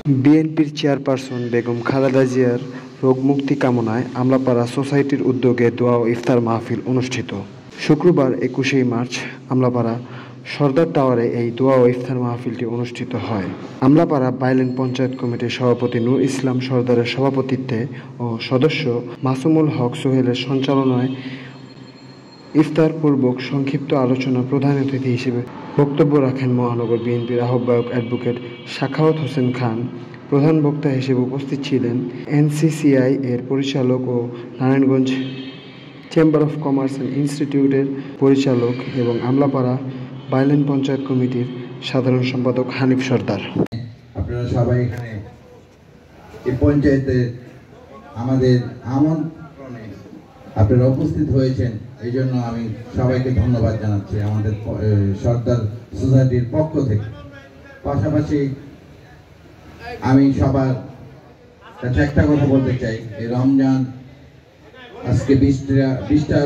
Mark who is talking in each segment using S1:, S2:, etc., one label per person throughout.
S1: বিএনপির চেয়ারপারসন বেগম খালেদা জিয়ার রোগমুক্তি কামনায় আমলাপাড়া সোসাইটির উদ্যোগে দোয়া ও ইফতার মাহফিল অনুষ্ঠিত। শুক্রবার ২১শে মার্চ আমলাপাড়া সরদার টাওয়ারে এই দোয়া ও ইফতার মাহফিলটি অনুষ্ঠিত হয়। আমলাপাড়া বাইলেন পঞ্চায়েত কমিটির সভাপতি নূর ইসলাম সরদারের সভাপতিত্বে ও সদস্য মাসুমুল হক সোহেলের সঞ্চালনায় ইফতার পূর্বক সংক্ষিপ্ত আলোচনা প্রধান অতিথি হিসেবে বক্তব্য রাখেন মহানগর বিএনপির আহ্বায়ক অ্যাডভোকেট সাখাওয়াত হোসেন খান। প্রধান বক্তা হিসেবে উপস্থিত ছিলেন এনসিসিআই এর পরিচালক ও Narayanganj chamber of commerce and ইনস্টিটিউটের পরিচালক এবং আমলাপাড়া বাইলেন পঞ্চায়েত কমিটির সাধারণ সম্পাদক হানিফ সরদার।
S2: আপনারা সবাই এখানে এই পঞ্চায়েতে আমাদের আমন্ত্রণে আপনারা উপস্থিত হয়েছেন, এই জন্য আমি সবাইকে ধন্যবাদ জানাচ্ছি আমাদের সরদার সোসাইটির পক্ষ থেকে। পাশাপাশি আমি সবার কাছে একটা কথা বলতে চাই, এই রমজান আজকে 20টা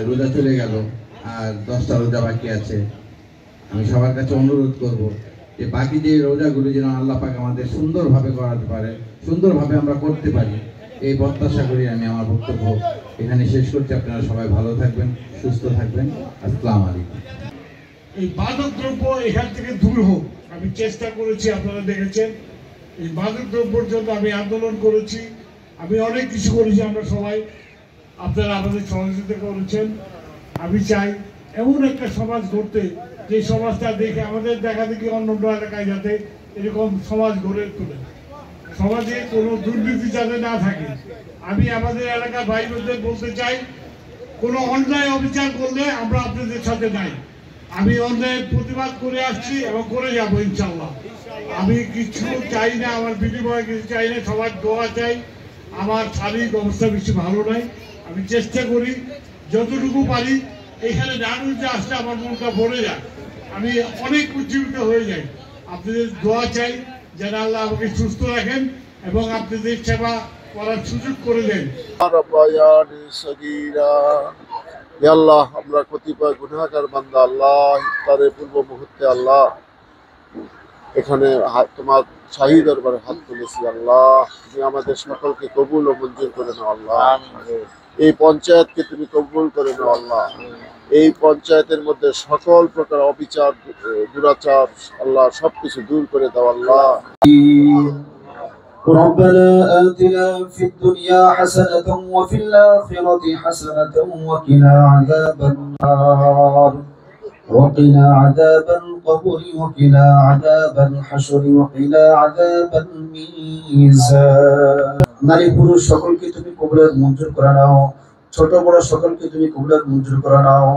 S2: রোজা চলে গেল, আর 10টা রোজা বাকি আছে। আমি সবার কাছে অনুরোধ করব যে বাকি যে রোজাগুলো যেন আল্লাহ পাক আমাদের সুন্দরভাবে করাতে পারে, সুন্দরভাবে আমরা করতে পারি, এই প্রত্যাশা করি আমি আমার বক্তব্য এখানে শেষ করছি। আপনারা সবাই ভালো থাকবেন, সুস্থ থাকবেন। আসসালামু আলাইকুম।
S3: এই মাদক দ্রব্য এখান থেকে দূর হোক, আমি চেষ্টা করেছি, আপনারা দেখেছেন। এই মাদক দ্রব্যের জন্য আমি আন্দোলন করেছি, আমি অনেক কিছু করেছি, আমরা সবাই, আপনারা আমাদের সহযোগিতা করেছেন। আমি চাই এমন একটা সমাজ গড়তে, যে সমাজটা দেখে আমাদের দেখা দেখি অন্য এলাকায় যাতে এরকম সমাজ গড়ে তোলে, সমাজে কোনো দুর্নীতি যাতে না থাকে। আমি আমাদের এলাকার ভাই বোনদের বলতে চাই, কোনো অন্যায় অবিচার করলে আমরা আপনাদের সাথে নাই। আমি অন্যায়ের প্রতিবাদ করে আসছি এবং করে যাবো ইনশাল্লাহ। আমি কিছু চাই না, আমার বিনিময়ে কিছু চাই না, সবার দোয়া চাই। আমার শারীরিক অবস্থা বেশি ভালো নাই, আমি চেষ্টা করি যতটুকু পারি এখানে নানুতে আসলে আমার মনটা ভরে যায়, আমি অনেক উজ্জীবিত হয়ে যাই। আপনাদের দোয়া চাই যেন আল্লাহ আমাকে সুস্থ রাখেন এবং আপনাদের সেবা করার সুযোগ করে দেন।
S4: আল্লাহ, আমরা কতিপয় গুনাহগার বান্দা আল্লাহ, ইফতারের পূর্ব মুহূর্তে আল্লাহ এখানে তোমার শাহী দরবারে হাত তুলেছি আল্লাহ, তুমি আমাদের সকলকে কবুল ও মঞ্জুর করে নাও আল্লাহ। এই পঞ্চায়েতকে তুমি কবুল করে নাও আল্লাহ। এই পঞ্চায়েতের মধ্যে সকল প্রকার অবিচার, দুরাচার আল্লাহ সবকিছু দূর করে দাও আল্লাহ।
S5: ربنا آتنا في الدنيا حسنة وفي الآخرة حسنة وقنا عذاب النار وقنا عذاب القبر وقنا عذاب الحشر وقنا عذاب الميزان। নারী পুরুষ সকলকে তুমি কবুলের মঞ্জুর করে নাও, ছোট বড় সকলকে তুমি কবুলের মঞ্জুর করে নাও।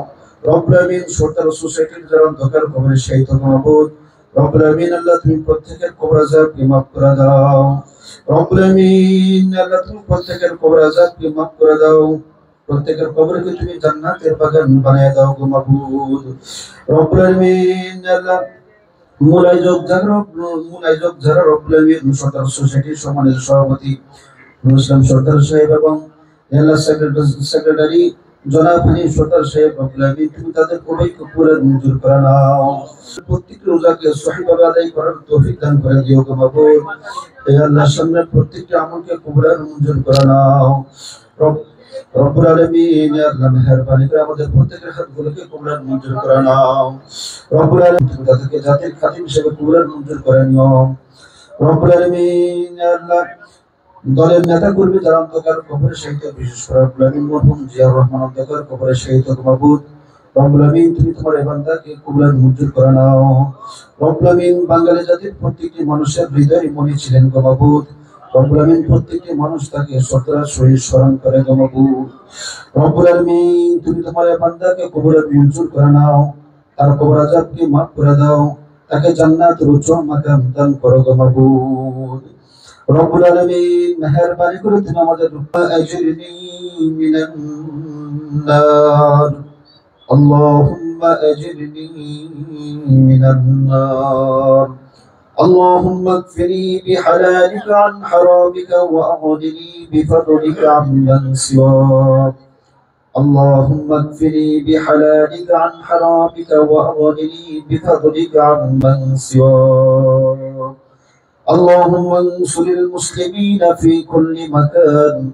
S5: রব্বুল আমিন সরদার সোসাইটির যারা অন্ধকার কবরে শহীদ মাহবুব, রব্বুল আমিন আল্লাহ তুমি প্রত্যেকের কবর আযাবকে মাফ করে দাও। রব্বুল আমিন আল্লাহ তুমি প্রত্যেকের কবর আযাবকে মাফ করে দাও, প্রত্যেকের কবরকে তুমি জান্নাতের বাগান বানিয়ে দাও গো মাবুদ। রব্বুল আমিন আল্লাহ মুলাইজক যারা রব্বুল আমিন সরদার সোসাইটির সম্মানিত সভাপতি মুসলিম সরদার সাহেব এবং জেলা সেক্রেটারি জনাব হানিফ সরদার সাহেব, রব্বুল আমিন তুমি তাদের সবাইকে পুরো মঞ্জুর করে নাও। প্রত্যেক রোজাকে সহিভাবে আদায় করার তৌফিক দান করে দিও গো মাবুদ। হে আল্লাহ, সামনের প্রত্যেকটা আমলকে কবুল মঞ্জুর করে নাও। রব্বুল আলামিন আল্লাহ মেহেরবানি করে আমাদের প্রত্যেকের হাতগুলোকে কবুল মঞ্জুর করে নাও। রব্বুল আলামিন তুমি তাদেরকে জাতির খাতিম হিসেবে কবুল মঞ্জুর করে নিও। রব্বুল আলামিন আল্লাহ দলের নেতা কর্মী যারা অন্ধকার কবরে শহীদ, বিশেষ করে রব্বুল আমিন মরহুম জিয়াউর রহমান অন্ধকার কবরে শহীদ মাবুদ, রব্বুল আমিন তুমি তোমার এই বান্দাকে কবুল মঞ্জুর করে নাও। রব্বুল আমিন বাঙালি জাতির প্রত্যেকটি মানুষের হৃদয়ে মনে ছিলেন গো মাবুদ, রব্বুল আমিন প্রত্যেকটি মানুষ তাকে সততার সহিত স্মরণ করে গো মাবুদ। রব্বুল আমিন তুমি তোমার এই বান্দাকে কবুল মঞ্জুর করে নাও, তার কবর আযাবকে মাফ করে দাও, তাকে জান্নাতের উচ্চ মাকাম দান করো গো মাবুদ। রব্বুল আলামিন মেহেরবানি করে তুমি আমাদের আজরিনি মিনান নার, আল্লাহুম্মা আজরিনি মিনান নার, আল্লাহুম্মা ইগফিরনি বিহালালিকা আন হারামিকা ওয়া আগনিনি বিফদলিকা আম্মান সিওয়াক, আল্লাহুম্মা ইগফিরনি বিহালালিকা আন হারামিকা ওয়া আগনিনি বিফদলিকা আম্মান সিওয়াক। اللهم انصر المسلمين في كل مكان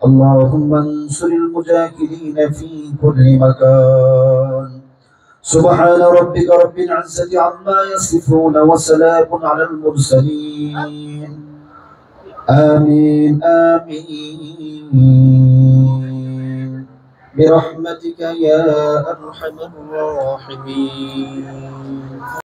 S5: اللهم انصر المجاهدين في كل مكان سبحان ربك رب العزة عما يصفون وسلام على المرسلين آمين آمين برحمتك يا أرحم الراحمين.